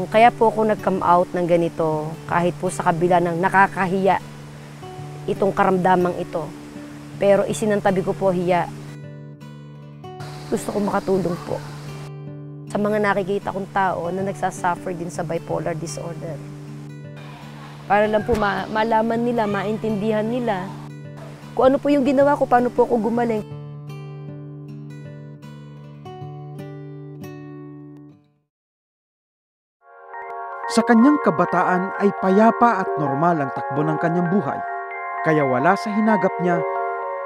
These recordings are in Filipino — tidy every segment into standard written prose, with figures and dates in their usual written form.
Kaya po ako nag-come out ng ganito, kahit po sa kabila ng nakakahiya itong karamdamang ito. Pero isinantabi ko po hiya. Gusto ko makatulong po sa mga nakikita kong tao na nagsasuffer din sa bipolar disorder. Para lang po malaman nila, maintindihan nila kung ano po yung ginawa ko, paano po ako gumaling. Sa kanyang kabataan ay payapa at normal ang takbo ng kanyang buhay. Kaya wala sa hinagap niya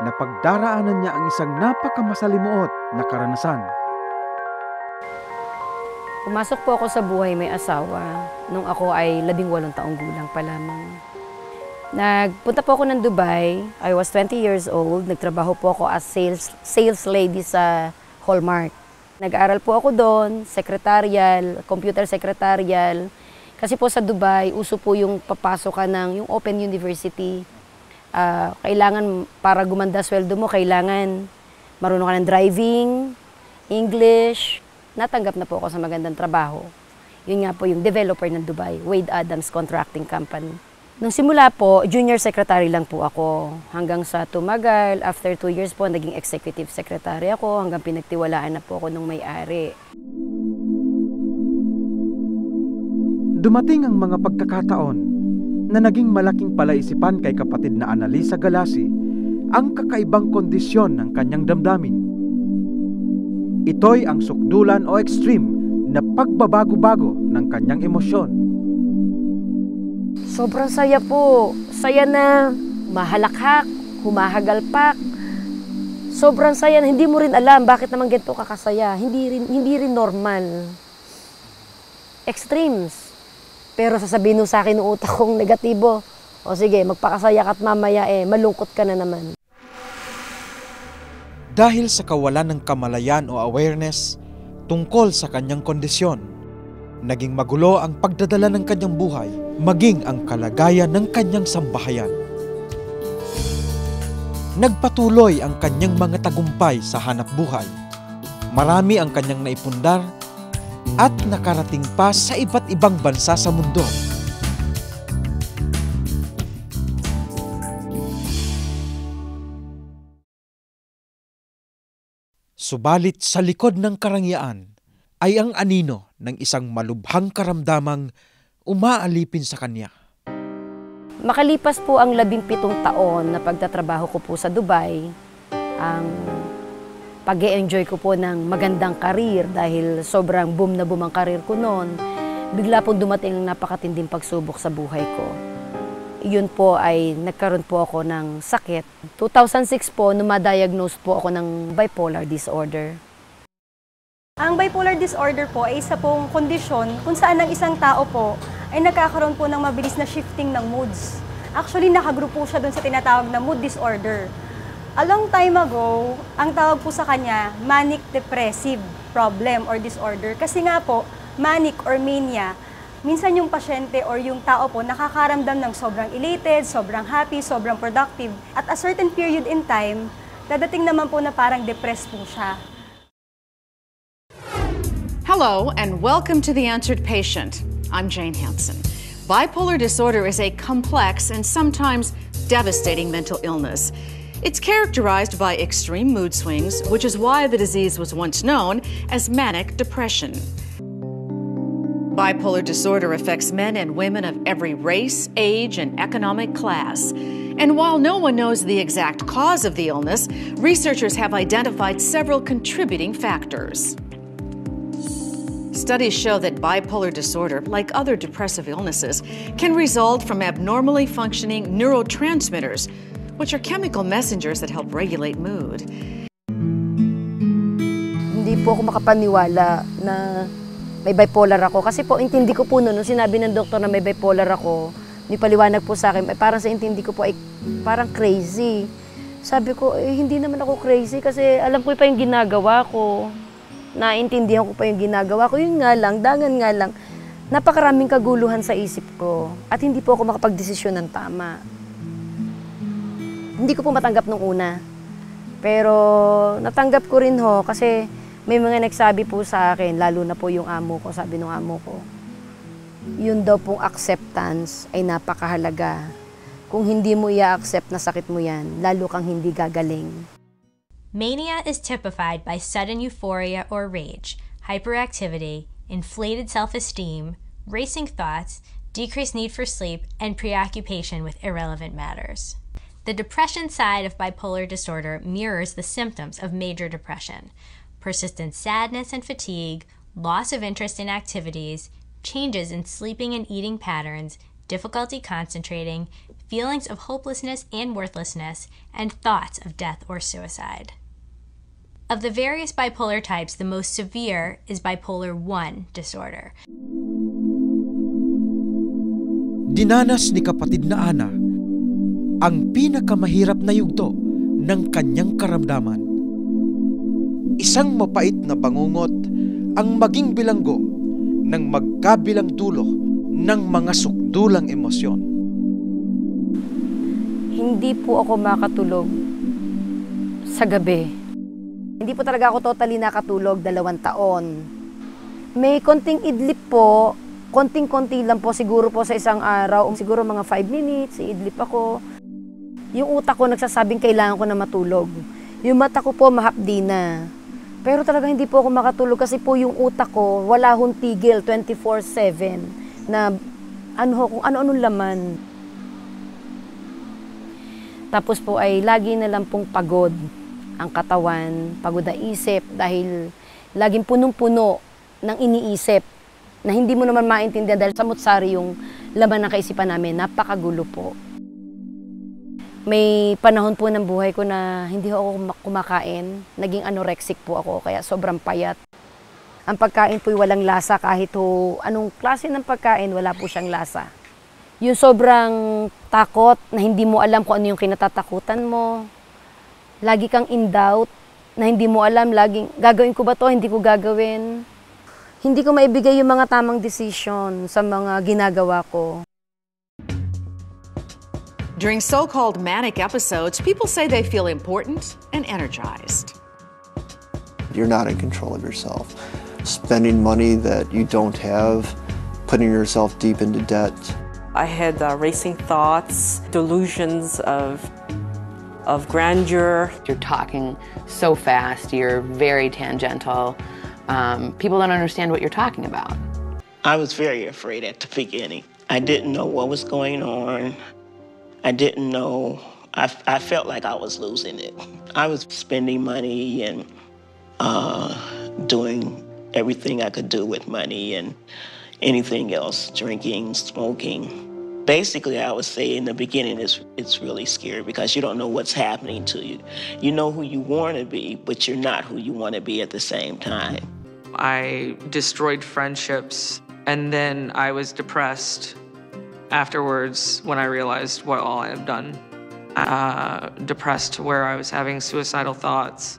na pagdaraanan niya ang isang napakamasalimuot na karanasan. Pumasok po ako sa buhay may asawa nung ako ay 18 taong gulang pa lamang. Nagpunta po ako ng Dubai. I was 20 years old. Nagtrabaho po ako as sales lady sa Hallmark. Nag-aaral po ako doon, secretarial, computer secretarial. Kasi po sa Dubai, uso po yung papasok ka ng yung Open University. Kailangan, para gumanda sweldo mo, kailangan marunong ka ng driving, English. Natanggap na po ako sa magandang trabaho. Yun nga po yung developer ng Dubai, Wade Adams Contracting Company. Nung simula po, junior secretary lang po ako. Hanggang sa tumagal, after 2 years po, naging executive secretary ako, hanggang pinagtiwalaan na po ako nung may-ari. Dumating ang mga pagkakataon na naging malaking palaisipan kay kapatid na Annalisa Galasi ang kakaibang kondisyon ng kanyang damdamin. Ito'y ang sukdulan o extreme na pagbabago-bago ng kanyang emosyon. Sobrang saya po. Saya na mahalakhak, humahagalpak. Sobrang saya na hindi mo rin alam bakit naman ganito kakasaya. Hindi rin normal. Extremes. Pero sasabihin mo sa akin ng utak kong negatibo, o sige, magpakasaya ka at mamaya malungkot ka na naman. Dahil sa kawalan ng kamalayan o awareness tungkol sa kanyang kondisyon, naging magulo ang pagdadala ng kanyang buhay, maging ang kalagayan ng kanyang sambahayan. Nagpatuloy ang kanyang mga tagumpay sa hanap buhay. Marami ang kanyang naipundar at nakarating pa sa iba't ibang bansa sa mundo. Subalit sa likod ng karangyaan ay ang anino ng isang malubhang karamdamang umaalipin sa kanya. Makalipas po ang 17 taon na pagtatrabaho ko po sa Dubai, ang pag-e-enjoy ko po ng magandang karir dahil sobrang boom na boom ang karir ko noon, bigla pong dumating ang napakatinding pagsubok sa buhay ko. Yun po ay nagkaroon po ako ng sakit. 2006 po, numa-diagnose po ako ng bipolar disorder. Ang bipolar disorder po ay isa pong kondisyon kung saan ang isang tao po ay nagkakaroon po ng mabilis na shifting ng moods. Actually, nakagroup po siya dun sa tinatawag na mood disorder. A long time ago, ang tawag po sa kanya, manic depressive problem or disorder. Kasi nga po, manic or mania, minsan yung pasyente or yung tao po nakakaramdam ng sobrang elated, sobrang happy, sobrang productive. At a certain period in time, dadating naman po na parang depressed po siya. Hello and welcome to The Answered Patient. I'm Jane Hansen. Bipolar disorder is a complex and sometimes devastating mental illness. It's characterized by extreme mood swings, which is why the disease was once known as manic depression. Bipolar disorder affects men and women of every race, age, and economic class. And while no one knows the exact cause of the illness, researchers have identified several contributing factors. Studies show that bipolar disorder, like other depressive illnesses, can result from abnormally functioning neurotransmitters, which are chemical messengers that help regulate mood. Hindi po ako makapaniwala na may bipolar ako. Kasi po, intindi ko po noon, nung sinabi ng doktor na may bipolar ako, nipaliwanag po sa akin, parang sa intindi ko po ay parang crazy. Sabi ko, hindi naman ako crazy kasi alam ko pa yung ginagawa ko. Naintindihan ko pa yung ginagawa ko. Yun nga lang, dangan nga lang, napakaraming kaguluhan sa isip ko at hindi po ako makapagdesisyon ng tama. Hindi ko po matanggap nung una. Pero natanggap ko rin ho kasi may mga nagsabi po sa akin, lalo na po yung amo ko, sabi ng amo ko, yun daw pong acceptance ay napakahalaga. Kung hindi mo i-accept na sakit mo yan, lalo kang hindi gagaling. Mania is typified by sudden euphoria or rage, hyperactivity, inflated self-esteem, racing thoughts, decreased need for sleep, and preoccupation with irrelevant matters. The depression side of bipolar disorder mirrors the symptoms of major depression: persistent sadness and fatigue, loss of interest in activities, changes in sleeping and eating patterns, difficulty concentrating, feelings of hopelessness and worthlessness, and thoughts of death or suicide. Of the various bipolar types, the most severe is bipolar I disorder. Dinanas ni kapatid na Ana ang pinakamahirap na yugto ng kanyang karamdaman. Isang mapait na bangungot ang maging bilanggo ng magkabilang dulo ng mga sukdulang emosyon. Hindi po ako makatulog sa gabi. Hindi po talaga ako totally nakatulog 2 taon. May konting idlip po, konting-konti lang po siguro po sa isang araw, siguro mga 5 minutes, iidlip ako. Yung utak ko nagsasabing kailangan ko na matulog. Yung mata ko po mahapdi na. Pero talaga hindi po ako makatulog kasi po yung utak ko wala hong tigil 24/7 na kung ano-anong laman. Tapos po ay lagi na lang pong pagod ang katawan, pagod na isip dahil laging punong-puno ng iniisip na hindi mo naman maintindihan dahil samut-sari yung laman ng kaisipan namin. Napakagulo po. May panahon po ng buhay ko na hindi ako kumakain. Naging anorexic po ako, kaya sobrang payat. Ang pagkain po'y walang lasa kahit anong klase ng pagkain, wala po siyang lasa. Yung sobrang takot na hindi mo alam kung ano yung kinatatakutan mo. Lagi kang in doubt na hindi mo alam, laging gagawin ko ba to, hindi ko gagawin. Hindi ko maibigay yung mga tamang decision sa mga ginagawa ko. During so-called manic episodes, people say they feel important and energized. You're not in control of yourself. Spending money that you don't have, putting yourself deep into debt. I had racing thoughts, delusions of grandeur. You're talking so fast, you're very tangential. People don't understand what you're talking about. I was very afraid at the beginning. I didn't know what was going on. I didn't know, I felt like I was losing it. I was spending money and doing everything I could do with money and anything else, drinking, smoking. Basically, I would say in the beginning, it's really scary because you don't know what's happening to you. You know who you want to be, but you're not who you want to be at the same time. I destroyed friendships, and then I was depressed afterwards when I realized what all I have done. Depressed to where I was having suicidal thoughts.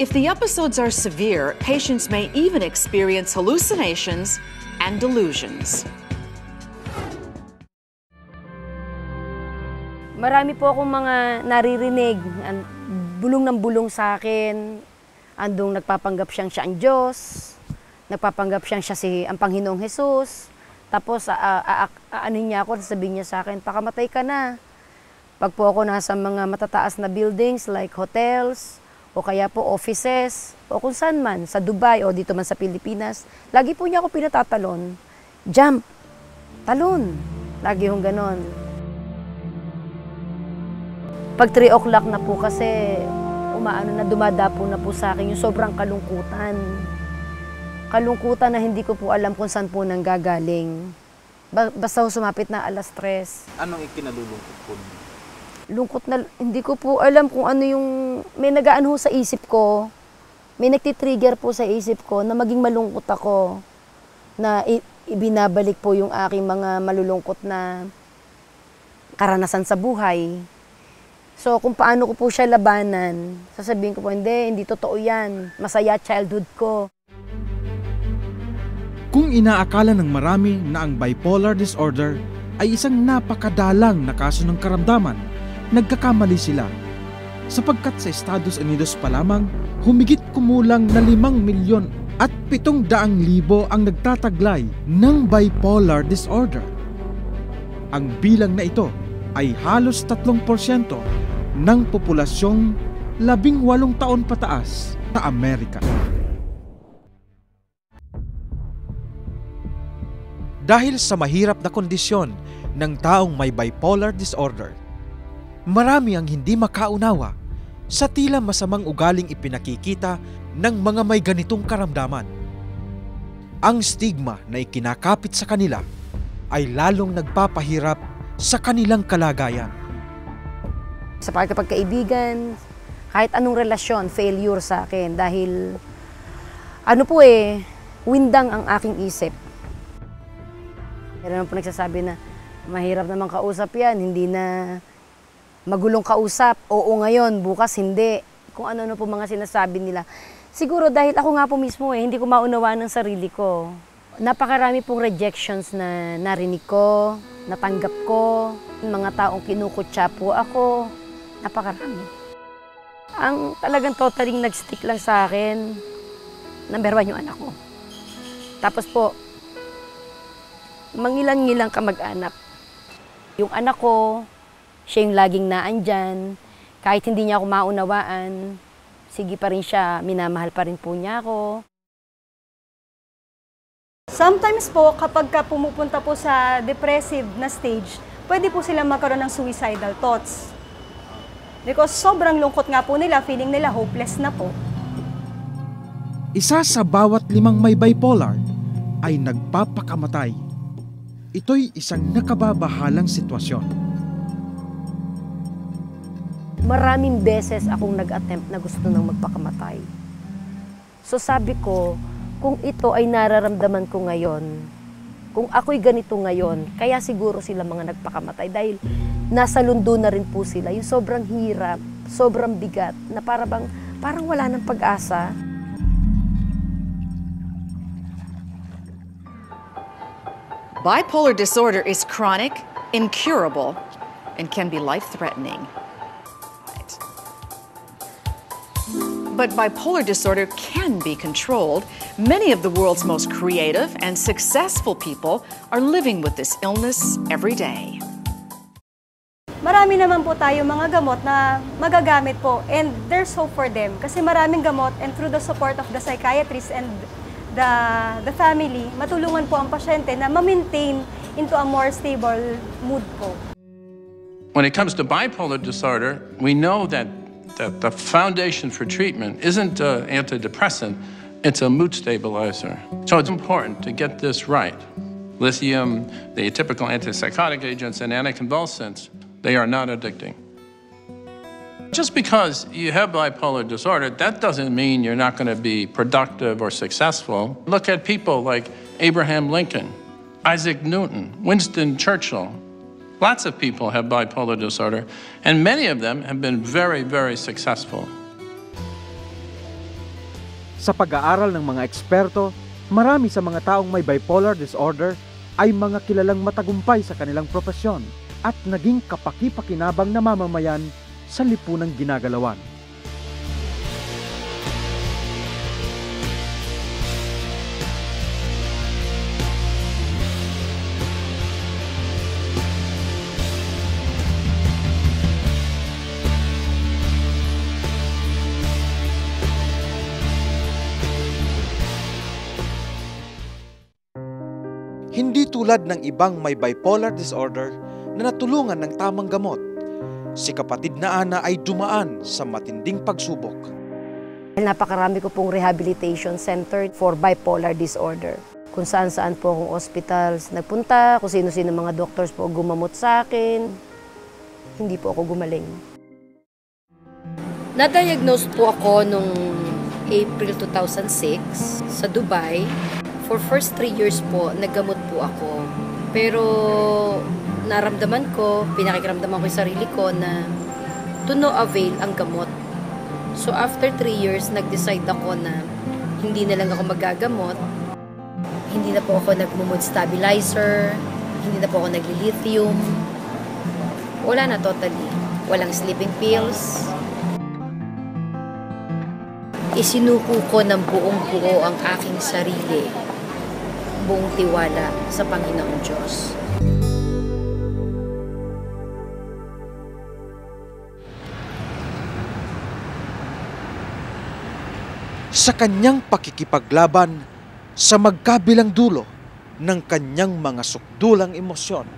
If the episodes are severe, patients may even experience hallucinations and delusions. Marami po akong mga naririnig, bulong ng bulong sa akin. Andong nagpapanggap siya ang Diyos, nagpapanggap siya ang Panginoong Jesus. Tapos aanin niya ako, sasabihin niya sa akin, pakamatay ka na. Pag po ako nasa mga matataas na buildings like hotels, o kaya po offices, o kung saan man, sa Dubai o dito man sa Pilipinas, lagi po niya ako pinatatalon. Jump! Talon! Lagi hong ganon. Pag 3 o'clock na po kasi, dumadapo na po sa akin yung sobrang kalungkutan. Kalungkutan na hindi ko po alam kung saan po nanggagaling. Basta sumapit na 3:00. Anong ikinalulungkot po? Lungkot na, hindi ko po alam kung ano yung, may nagaan ho sa isip ko, may nagtitrigger po sa isip ko na maging malungkot ako, na ibinabalik po yung aking mga malulungkot na karanasan sa buhay. So kung paano ko po siya labanan, sasabihin ko po, hindi totoo yan, masaya childhood ko. Kung inaakala ng marami na ang bipolar disorder ay isang napakadalang na kaso ng karamdaman, nagkakamali sila. Sapagkat sa Estados Unidos pa lamang, humigit kumulang na 5 milyon at 700,000 ang nagtataglay ng bipolar disorder. Ang bilang na ito ay halos 3% ng populasyong 18 taon pataas sa Amerika. Dahil sa mahirap na kondisyon ng taong may bipolar disorder, marami ang hindi makaunawa sa tila masamang ugaling ipinakikita ng mga may ganitong karamdaman. Ang stigma na ikinakapit sa kanila ay lalong nagpapahirap sa kanilang kalagayan. Sa pagkakaibigan, kahit anong relasyon, failure sa akin dahil windang ang aking isip. Meron po nagsasabi na mahirap naman kausap yan, hindi na magulong kausap. Oo ngayon, bukas hindi. Kung ano po mga sinasabi nila. Siguro dahil ako nga po mismo hindi ko maunawaan ng sarili ko. Napakarami pong rejections na narinig ko, natanggap ko, mga taong kinukutya po ako. Napakarami. Ang talagang totaling nag-stick lang sa akin, number 1 yung anak ko. Tapos po, mangilang-ngilang kamag-anak. Yung anak ko, siya yung laging naandyan. Kahit hindi niya ako maunawaan, sige pa rin siya, minamahal pa rin po niya ako. Sometimes po, kapag pumupunta po sa depressive na stage, pwede po silang magkaroon ng suicidal thoughts. Because sobrang lungkot nga po nila, feeling nila hopeless na po. Isa sa bawat 5 may bipolar ay nagpapakamatay. Ito'y isang nakababahalang sitwasyon. Maraming beses akong nag-attempt na gusto nang magpakamatay. So sabi ko, kung ito ay nararamdaman ko ngayon, kung ako'y ganito ngayon, kaya siguro sila mga nagpakamatay dahil nasa lundo na rin po sila. Yung sobrang hirap, sobrang bigat, na parang wala ng pag-asa. Bipolar disorder is chronic, incurable, and can be life-threatening. But bipolar disorder can be controlled. Many of the world's most creative and successful people are living with this illness every day. Marami naman po tayo mga gamot na magagamit po, and there's hope for them. Kasi maraming gamot, and through the support of the psychiatrist and the family, matulungan po ang pasyente na ma-maintain into a more stable mood po. When it comes to bipolar disorder, we know that the foundation for treatment isn't antidepressant, it's a mood stabilizer. So it's important to get this right. Lithium, the typical antipsychotic agents, and anticonvulsants, they are not addicting. Just because you have bipolar disorder, that doesn't mean you're not going to be productive or successful. Look at people like Abraham Lincoln, Isaac Newton, Winston Churchill. Lots of people have bipolar disorder, and many of them have been very, very successful. Sa pag-aaral ng mga eksperto, marami sa mga taong may bipolar disorder ay mga kilalang matagumpay sa kanilang propesyon at naging kapaki-pakinabang na mamamayan sa lipunang ginagalawan. Hindi tulad ng ibang may bipolar disorder na natulungan ng tamang gamot, si kapatid na Ana ay dumaan sa matinding pagsubok. Napakarami ko pong rehabilitation center for bipolar disorder. Kung saan-saan po akong hospitals nagpunta, kung sino-sino mga doctors po gumamot sa akin, hindi po ako gumaling. Na-diagnose po ako noong April 2006 sa Dubai. For first 3 years po, naggamot po ako. Pero naramdaman ko, pinakikiramdaman ko yung sarili ko na to no avail ang gamot. So after 3 years, nag-decide ako na hindi na lang ako magagamot. Hindi na po ako nag-mood stabilizer, hindi na po ako nagli-lithium. Wala na totally. Walang sleeping pills. Isinuko ko ng buong buo ang aking sarili, buong tiwala sa Panginoong Diyos. Sa kanyang pakikipaglaban sa magkabilang dulo ng kanyang mga sukdulang emosyon,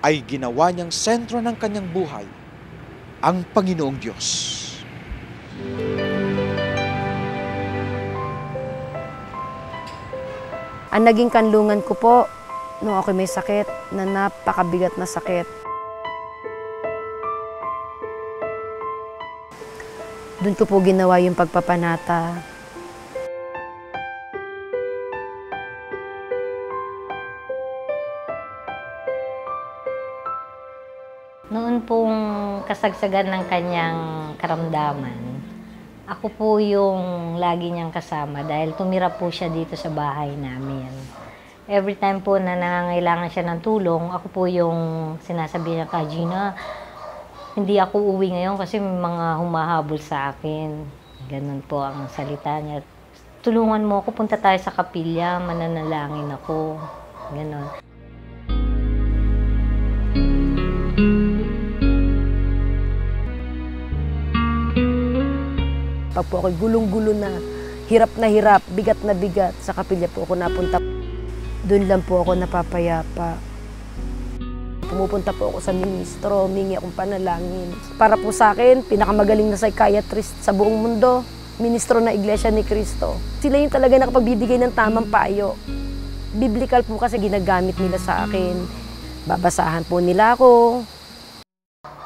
ay ginawa niyang sentro ng kanyang buhay ang Panginoong Diyos. Ang naging kanlungan ko po, nung ako may sakit, na napakabigat na sakit. Doon ko po ginawa yung pagpapanata. Noon pong kasagsagan ng kanyang karamdaman, ako po yung lagi niyang kasama dahil tumira po siya dito sa bahay namin. Every time po na nangangailangan siya ng tulong, ako po yung sinasabi niya, Gina, hindi ako uwi ngayon kasi may mga humahabol sa akin. Ganun po ang salita niya. Tulungan mo ako, punta tayo sa kapilya, mananalangin ako. Ganun. Pag po ako'y gulong-gulo na hirap, bigat na bigat, sa kapilya po ako napunta. Doon lang po ako napapayapa. Pumupunta po ako sa ministro, humingi akong panalangin. Para po sa akin, pinakamagaling na psychiatrist sa buong mundo, ministro na Iglesia ni Cristo. Sila yung talaga nakapagbibigay ng tamang payo. Biblical po kasi ginagamit nila sa akin. Babasahan po nila ako.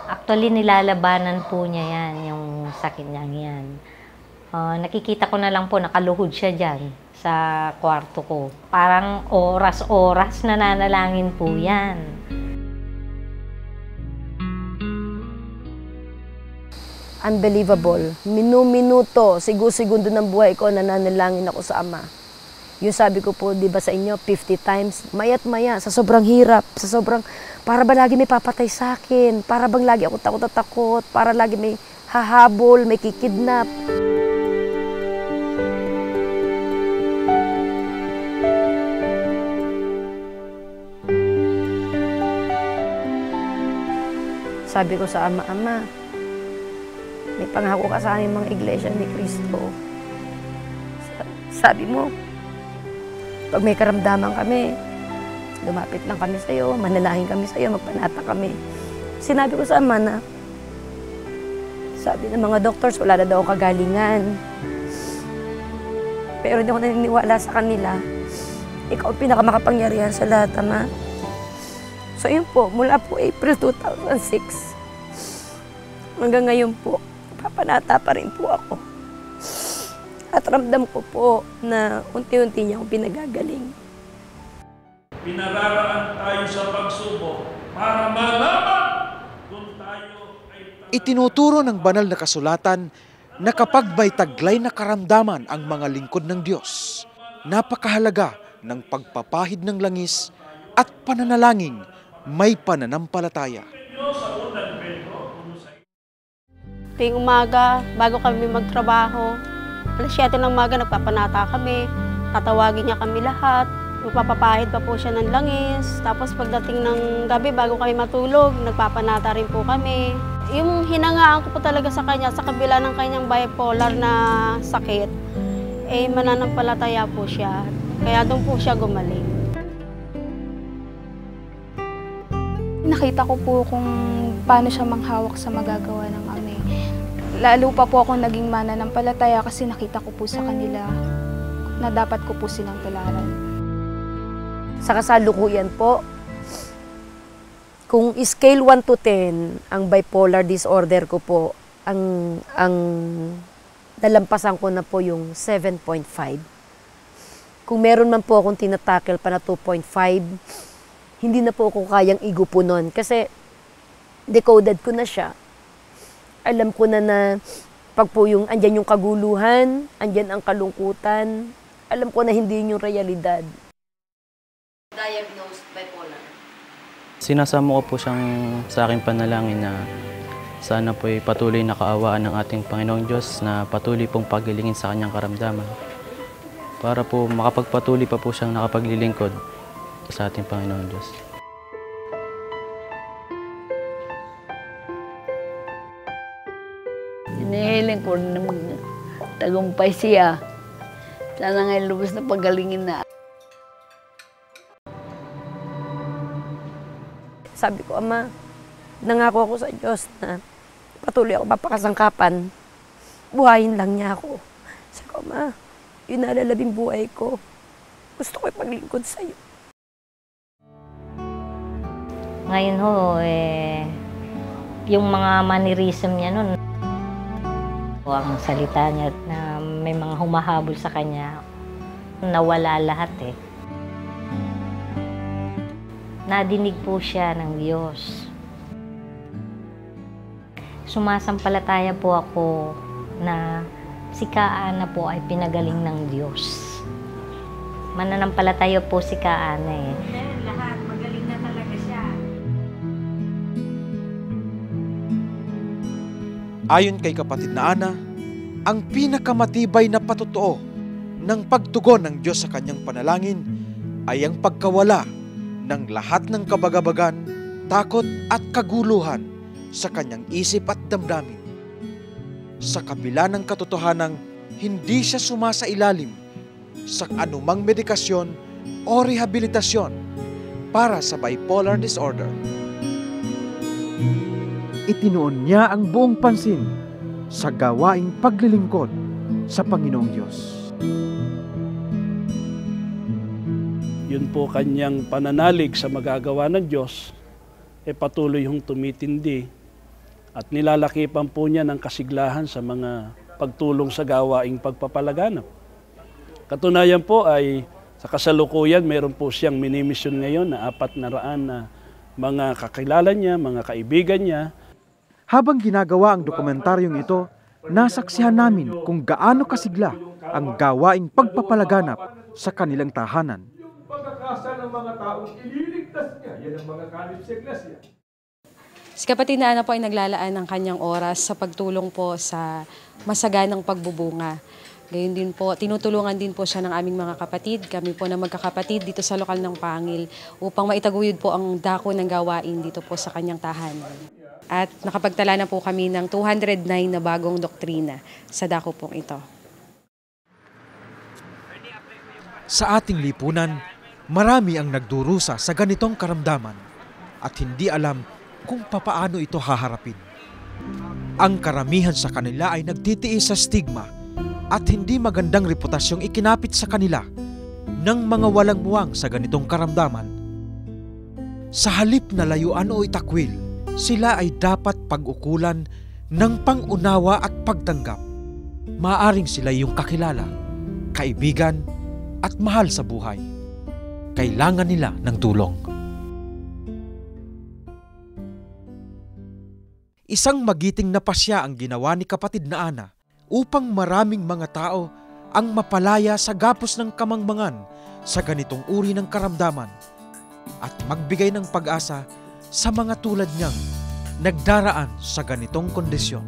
Actually, nilalabanan po niya yan, yung sakit niya yan. Nakikita ko na lang po, nakaluhod siya dyan sa kwarto ko. Parang oras-oras nananalangin po yan. Unbelievable. Minuto, segundo ng buhay ko, nananalangin ako sa Ama. Yung sabi ko po, di ba sa inyo, 50 times, maya't maya, sa sobrang hirap, sa sobrang, para ba lagi may papatay sa akin, para bang lagi ako takot, para lagi may hahabol, may kikidnap. Sabi ko sa Ama, Ama, may pangako ka sa aming mga Iglesia ni Cristo. Sabi mo, pag may karamdaman kami, lumapit lang kami sa'yo, manalangin kami sa'yo, magpanata kami. Sinabi ko sa Ama na, sabi ng mga doctors, wala na daw kagalingan. Pero hindi ako naniniwala sa kanila. Ikaw pinakamakapangyarihan sa lahat, Ama. So yun po, mula po April 2006, hanggang ngayon po, papanata pa rin po ako. At ramdam ko po na unti-unti niya akong pinagagaling. Pinararaan tayo sa pagsubok para malaman kung tayo ay... Itinuturo ng banal na kasulatan na kapag may taglay na karamdaman ang mga lingkod ng Diyos, napakahalaga ng pagpapahid ng langis at pananalangin may pananampalataya. Tuwing umaga, bago kami magtrabaho, alas 7 ng umaga nagpapanata kami, tatawagin niya kami lahat, magpapapahid pa po siya ng langis, tapos pagdating ng gabi, bago kami matulog, nagpapanata rin po kami. Yung hinangaan ko po talaga sa kanya, sa kabila ng kanyang bipolar na sakit, mananampalataya po siya, kaya doon po siya gumaling. Nakita ko po kung paano siya manghawak sa magagawa ng Ama. Lalo pa po ako naging mananampalataya kasi nakita ko po sa kanila na dapat ko po silang tularan. Sa kasalukuyan po, kung scale 1 to 10, ang bipolar disorder ko po, ang nalampasan ko na po yung 7.5. Kung meron man po akong tinatackle pa na 2.5, hindi na po ako kayang igupunon kasi decoded ko na siya. Alam ko na pag po andyan yung kaguluhan, andyan ang kalungkutan, alam ko na hindi yun yung realidad. Diagnosed bipolar. Sinasama ko po siyang sa aking panalangin na Sana po'y patuloy na kaawaan ng ating Panginoong Diyos na patuloy pong pagilingin sa kanyang karamdaman para po makapagpatuloy pa po siyang nakapaglilingkod sa ating Panginoong Diyos. Hinihiling ko na magtagumpay siya. Sana ngayon lubos na pagalingin na. Sabi ko, Ama, nangako ako sa Diyos na patuloy ako mapakasangkapan. Buhayin lang niya ako. Sabi ko, Ma, yun na lalabing buhay ko. Gusto ko ipaglingkod sa'yo. Ngayon ho, yung mga mannerism niya nun, ang salita niya na may mga humahabol sa kanya, nawala lahat eh. Nadinig po siya ng Diyos. Sumasampalataya po ako na si Kaana po ay pinagaling ng Diyos. Mananampalataya po si Kaana eh. Lahat, magaling na talaga siya. Ayon kay kapatid na Ana, ang pinakamatibay na patotoo ng pagtugon ng Diyos sa kanyang panalangin ay ang pagkawala ng lahat ng kabagabagan, takot at kaguluhan sa kanyang isip at damdamin. Sa kabila ng katotohanang hindi siya sumasailalim sa anumang medikasyon o rehabilitasyon para sa bipolar disorder. Itinuon niya ang buong pansin sa gawaing paglilingkod sa Panginoong Diyos. Yun po kanyang pananalig sa magagawa ng Diyos, patuloy hong tumitindi at nilalakipan po niya ng kasiglahan sa mga pagtulong sa gawaing pagpapalaganap. Katunayan po ay sa kasalukuyan, meron po siyang minimisyon ngayon na 400 na mga kakilala niya, mga kaibigan niya. Habang ginagawa ang dokumentaryong ito, nasaksihan namin kung gaano kasigla ang gawaing pagpapalaganap sa kanilang tahanan. Pagkakasa ng mga taong ililigtas niya, yan ang mga kalip sa iglesia. Si kapatid na Ana po ay naglalaan ng kanyang oras sa pagtulong po sa masaganang pagbubunga. Gayun din po, tinutulungan din po siya ng aming mga kapatid, kami po na magkakapatid dito sa lokal ng Pangil upang maitaguyod po ang dako ng gawain dito po sa kanyang tahanan. At nakapagtala na po kami ng 209 na bagong doktrina sa dako pong ito. Sa ating lipunan, marami ang nagdurusa sa ganitong karamdaman at hindi alam kung papaano ito haharapin. Ang karamihan sa kanila ay nagtitiis sa stigma at hindi magandang reputasyong ikinapit sa kanila ng mga walang muwang sa ganitong karamdaman. Sa halip na layuan o itakwil, sila ay dapat pag-ukulan ng pangunawa at pagtanggap. Maaring sila yung kakilala, kaibigan at mahal sa buhay. Kailangan nila ng tulong. Isang magiting na pasya ang ginawa ni kapatid na Ana upang maraming mga tao ang mapalaya sa gapos ng kamangmangan sa ganitong uri ng karamdaman at magbigay ng pag-asa sa mga tulad niyang nagdaraan sa ganitong kondisyon.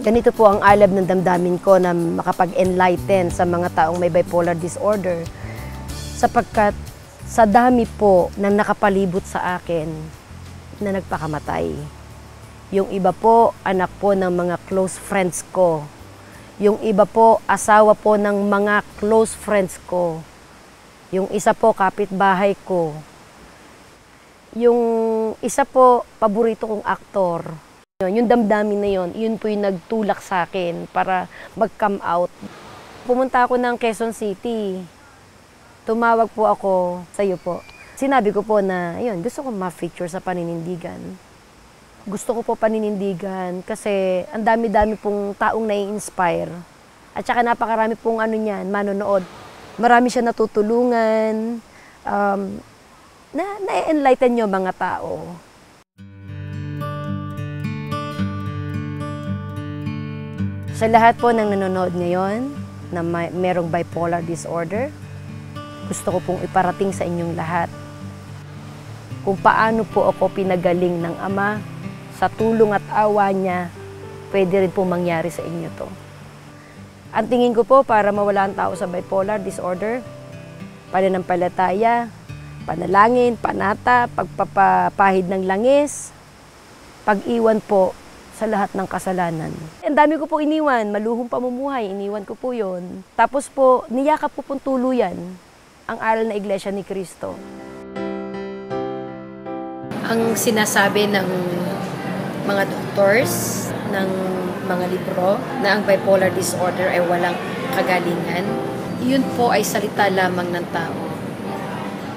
Ganito po ang alab ng damdamin ko na makapag-enlighten sa mga taong may bipolar disorder sapagkat sa dami po na nakapalibot sa akin na nagpakamatay. Yung iba po, anak po ng mga close friends ko. Yung iba po, asawa po ng mga close friends ko. Yung isa po, kapitbahay ko. Yung isa po, paborito kong aktor. Yung damdamin na yun po yung nagtulak sa akin para mag-come out. Pumunta ako ng Quezon City. Tumawag po ako sa iyo po. Sinabi ko po na, ayun, gusto ko ma-feature sa paninindigan. Gusto ko po paninindigan kasi ang dami-dami pong taong nai-inspire. At saka napakarami pong niyan, manonood. Marami siya natutulungan, na-enlighten nyo mga tao. Sa lahat po ng nanonood ngayon na merong bipolar disorder, gusto ko pong iparating sa inyong lahat kung paano po ako pinagaling ng Ama sa tulong at awa niya, pwede rin po mangyari sa inyo to. Ang tingin ko po, para mawala ang tao sa bipolar disorder, pananampalataya, panalangin, panata, pagpapahid ng langis, pag-iwan po sa lahat ng kasalanan. Ang dami ko po iniwan, maluhong pamumuhay, iniwan ko po yun. Tapos po, niyakap po pong tuluyan ang aral na Iglesia ni Cristo. Ang sinasabi ng mga doctors, ng mga libro, na ang bipolar disorder ay walang kagalingan, yun po ay salita lamang ng tao.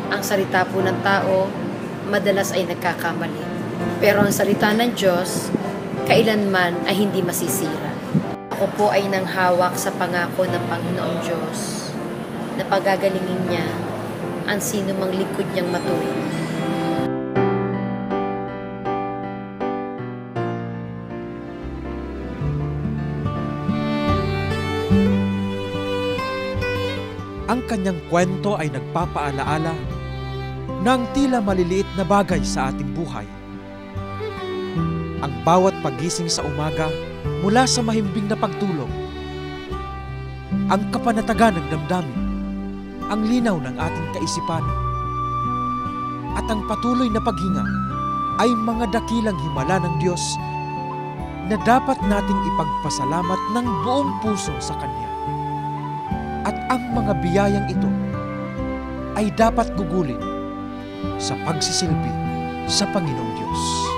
Ang salita po ng tao, madalas ay nagkakamali. Pero ang salita ng Diyos, kailanman ay hindi masisira. Ako po ay nanghawak sa pangako ng Panginoong Diyos na pagagalingin niya ang sino mang likod niyang matuwid. Ang kanyang kwento ay nagpapaalaala ng tila maliliit na bagay sa ating buhay. Ang bawat pagising sa umaga mula sa mahimbing na pagtulog, ang kapanatagan ng damdamin, ang linaw ng ating kaisipan, at ang patuloy na paghinga ay mga dakilang himala ng Diyos na dapat nating ipagpasalamat ng buong puso sa Kanya. At ang mga biyayang ito ay dapat gugulin sa pagsisilbi sa Panginoong Diyos.